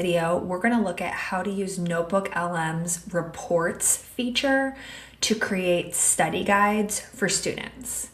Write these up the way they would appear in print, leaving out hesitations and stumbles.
video, we're going to look at how to use NotebookLM's reports feature to create study guides for students.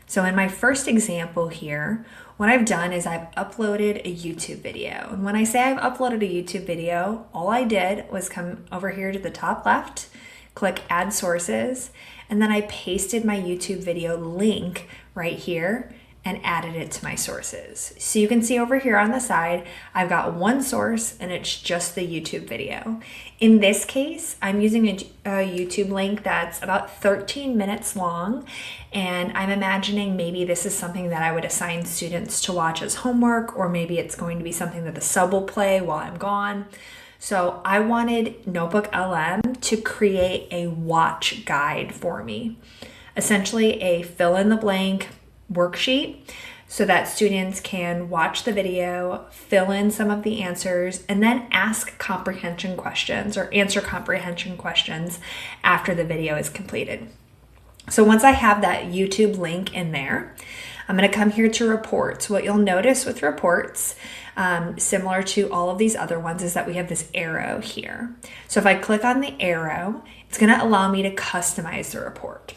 So in my first example here, what I've done is I've uploaded a YouTube video. And when I say I've uploaded a YouTube video, all I did was come over here to the top left, click Add Sources, and then I pasted my YouTube video link right here and added it to my sources. So you can see over here on the side, I've got one source and it's just the YouTube video. In this case, I'm using a YouTube link that's about 13 minutes long, and I'm imagining maybe this is something that I would assign students to watch as homework, or maybe it's going to be something that the sub will play while I'm gone. So I wanted NotebookLM to create a watch guide for me, essentially a fill in the blank worksheet so that students can watch the video, fill in some of the answers, and then ask comprehension questions or answer comprehension questions after the video is completed. So once I have that YouTube link in there, I'm going to come here to reports. What you'll notice with reports, similar to all of these other ones, is that we have this arrow here. So if I click on the arrow, it's going to allow me to customize the report.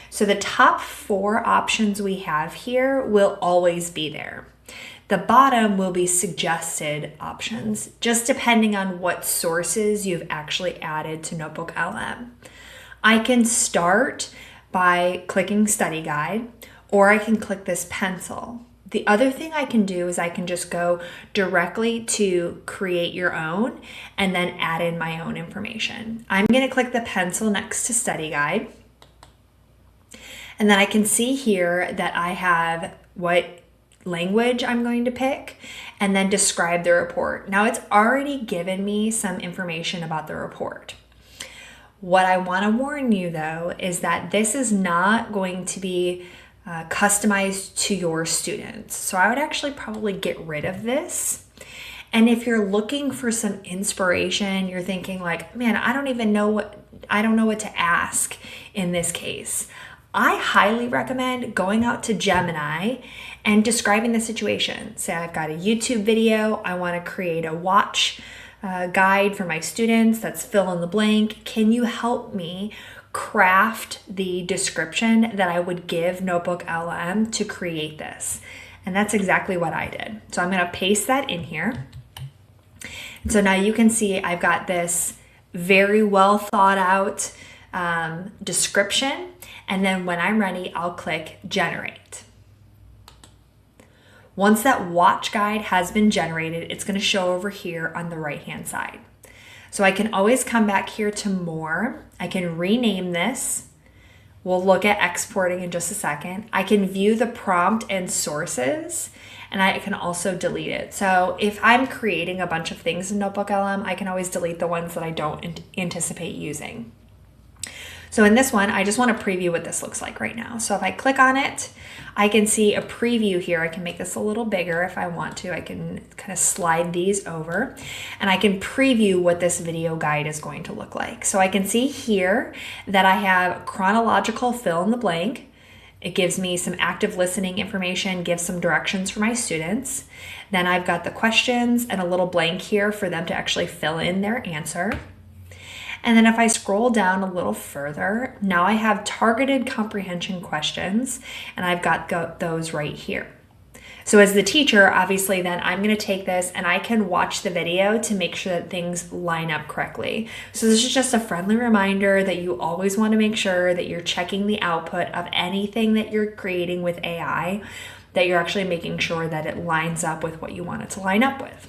So the top 4 options we have here will always be there. The bottom will be suggested options, just depending on what sources you've actually added to NotebookLM. I can start by clicking Study Guide, or I can click this pencil. The other thing I can do is I can just go directly to create your own and then add in my own information. I'm going to click the pencil next to Study Guide. And then I can see here that I have what language I'm going to pick and then describe the report. Now it's already given me some information about the report. What I want to warn you though is that this is not going to be customized to your students. So I would actually probably get rid of this. And if you're looking for some inspiration, you're thinking like, man, I don't know what to ask in this case, I highly recommend going out to Gemini and describing the situation. Say I've got a YouTube video, I want to create a watch guide for my students that's fill in the blank. Can you help me craft the description that I would give NotebookLM to create this? And that's exactly what I did. So I'm going to paste that in here. And so now you can see I've got this very well thought out description. And then when I'm ready, I'll click Generate. Once that watch guide has been generated, it's going to show over here on the right-hand side. So I can always come back here to More. I can rename this. We'll look at exporting in just a second. I can view the prompt and sources, and I can also delete it. So if I'm creating a bunch of things in NotebookLM, I can always delete the ones that I don't anticipate using. So in this one, I just want to preview what this looks like right now. So if I click on it, I can see a preview here. I can make this a little bigger if I want to. I can kind of slide these over and I can preview what this video guide is going to look like. So I can see here that I have chronological fill in the blank. It gives me some active listening information, gives some directions for my students. Then I've got the questions and a little blank here for them to actually fill in their answer. And then if I scroll down a little further, now I have targeted comprehension questions, and I've got those right here. So as the teacher, obviously then I'm going to take this and I can watch the video to make sure that things line up correctly. So this is just a friendly reminder that you always want to make sure that you're checking the output of anything that you're creating with AI, that you're actually making sure that it lines up with what you want it to line up with.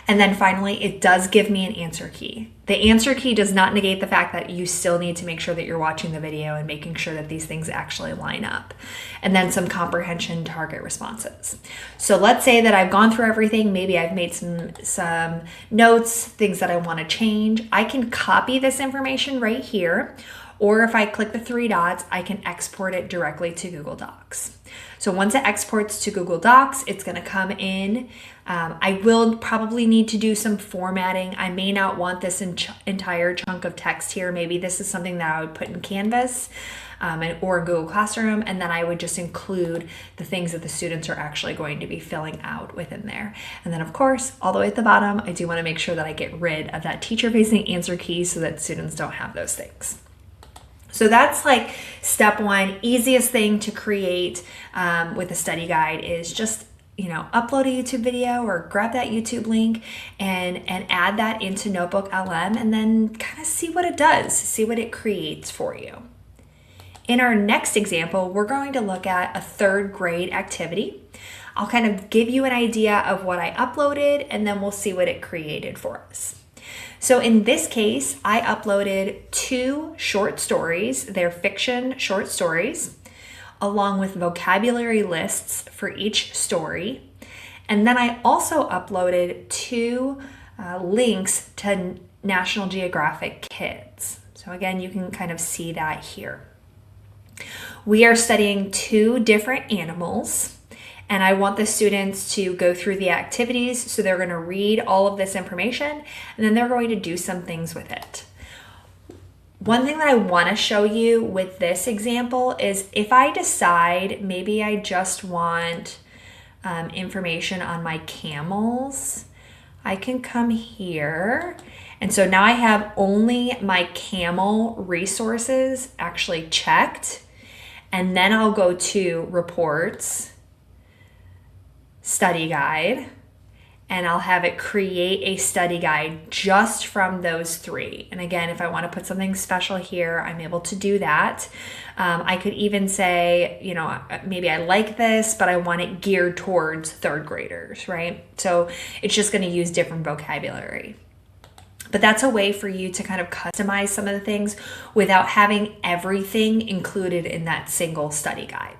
And then finally, it does give me an answer key. The answer key does not negate the fact that you still need to make sure that you're watching the video and making sure that these things actually line up. And then some comprehension target responses. So let's say that I've gone through everything. Maybe I've made some notes, things that I want to change. I can copy this information right here. Or if I click the 3 dots, I can export it directly to Google Docs. So once it exports to Google Docs, it's going to come in I will probably need to do some formatting. I may not want this entire chunk of text here. Maybe this is something that I would put in Canvas or Google Classroom, and then I would just include the things that the students are actually going to be filling out within there. And then of course, all the way at the bottom, I do want to make sure that I get rid of that teacher-facing answer key so that students don't have those things. So that's like step one, easiest thing to create with a study guide is just upload a YouTube video or grab that YouTube link and add that into NotebookLM and then kind of see what it does, see what it creates for you. In our next example, we're going to look at a 3rd grade activity. I'll kind of give you an idea of what I uploaded and then we'll see what it created for us. So in this case, I uploaded 2 short stories. They're fiction short stories, along with vocabulary lists for each story. And then I also uploaded 2 links to National Geographic Kids. So again, you can kind of see that here. We are studying 2 different animals, and I want the students to go through the activities. So they're going to read all of this information, and then they're going to do some things with it. One thing that I want to show you with this example is if I decide maybe I just want information on my camels, I can come here. And so now I have only my camel resources actually checked. And then I'll go to Reports, Study Guide, and I'll have it create a study guide just from those 3. And again, if I want to put something special here, I'm able to do that. I could even say, maybe I like this, but I want it geared towards 3rd graders, right? So it's just going to use different vocabulary. But that's a way for you to kind of customize some of the things without having everything included in that single study guide.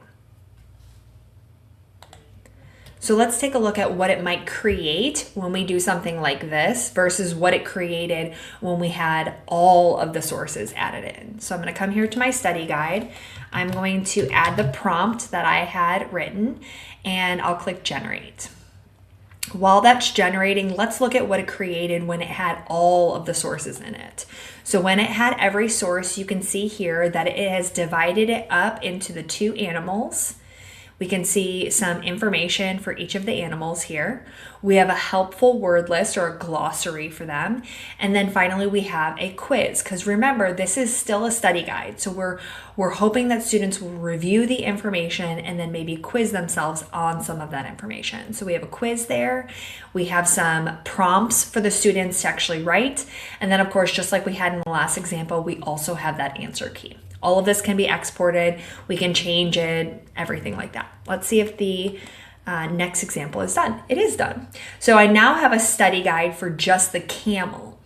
So let's take a look at what it might create when we do something like this versus what it created when we had all of the sources added in. So I'm going to come here to my study guide. I'm going to add the prompt that I had written, and I'll click Generate. While that's generating, let's look at what it created when it had all of the sources in it. So when it had every source, you can see here that it has divided it up into the 2 animals. We can see some information for each of the animals here. We have a helpful word list or a glossary for them. And then finally we have a quiz, because remember, this is still a study guide. So we're hoping that students will review the information and then maybe quiz themselves on some of that information. So we have a quiz there. We have some prompts for the students to actually write. And then of course, just like we had in the last example, we also have that answer key. All of this can be exported. We can change it, everything like that. Let's see if the next example is done. It is done. So I now have a study guide for just the camel.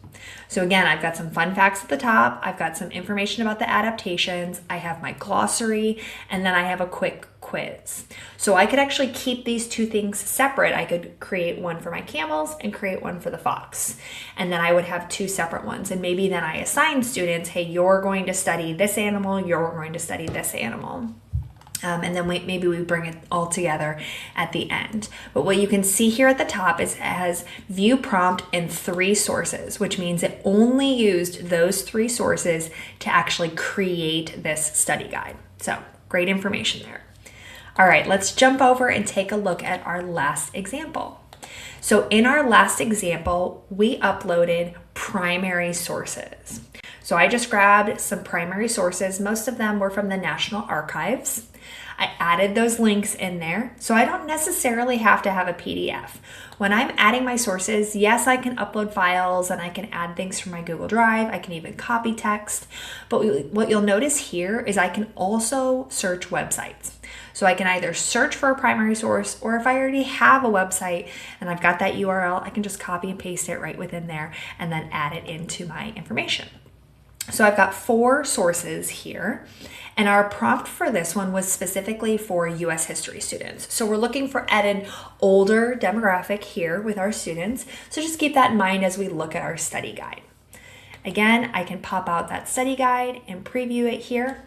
So again, I've got some fun facts at the top. I've got some information about the adaptations. I have my glossary, and then I have a quick quiz. So I could actually keep these 2 things separate. I could create one for my camels and create one for the fox. And then I would have 2 separate ones. And maybe then I assign students, hey, you're going to study this animal, you're going to study this animal. And then maybe we bring it all together at the end. But what you can see here at the top is it has view prompt and 3 sources, which means it only used those 3 sources to actually create this study guide. So great information there. All right, let's jump over and take a look at our last example. So in our last example, we uploaded primary sources. So I just grabbed some primary sources. Most of them were from the National Archives. I added those links in there, so I don't necessarily have to have a PDF. When I'm adding my sources, yes, I can upload files and I can add things from my Google Drive. I can even copy text. But what you'll notice here is I can also search websites. So I can either search for a primary source, or if I already have a website and I've got that URL, I can just copy and paste it right within there and then add it into my information. So I've got 4 sources here, and our prompt for this one was specifically for US history students. So we're looking for an older demographic here with our students. So just keep that in mind as we look at our study guide. Again, I can pop out that study guide and preview it here.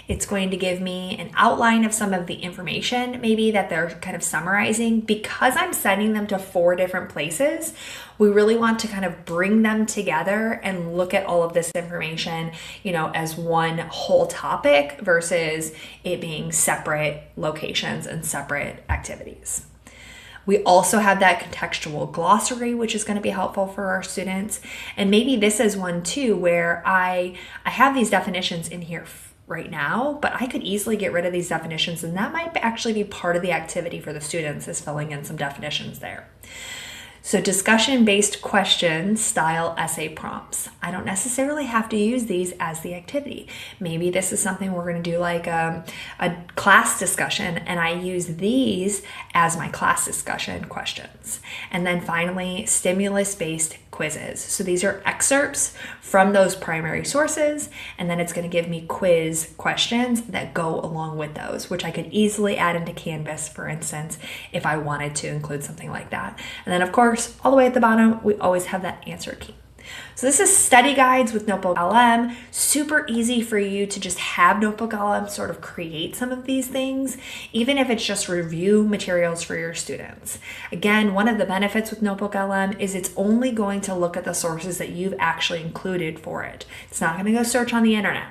It's going to give me an outline of some of the information, maybe that they're kind of summarizing. Because I'm sending them to 4 different places, we really want to kind of bring them together and look at all of this information, as one whole topic versus it being separate locations and separate activities. We also have that contextual glossary, which is going to be helpful for our students. And maybe this is one too, where I have these definitions in here right now, but I could easily get rid of these definitions, and that might actually be part of the activity for the students, is filling in some definitions there. So discussion-based question style essay prompts. I don't necessarily have to use these as the activity. Maybe this is something we're going to do like a class discussion, and I use these as my class discussion questions. And then finally, stimulus-based quizzes. So these are excerpts from those primary sources, and then it's going to give me quiz questions that go along with those, which I could easily add into Canvas, for instance, if I wanted to include something like that. And then of course, all the way at the bottom, we always have that answer key. So this is study guides with NotebookLM. Super easy for you to just have NotebookLM sort of create some of these things, even if it's just review materials for your students. Again, one of the benefits with NotebookLM is it's only going to look at the sources that you've actually included for it. It's not going to go search on the internet.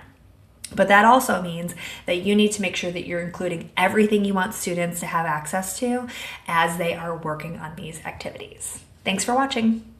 But that also means that you need to make sure that you're including everything you want students to have access to as they are working on these activities. Thanks for watching.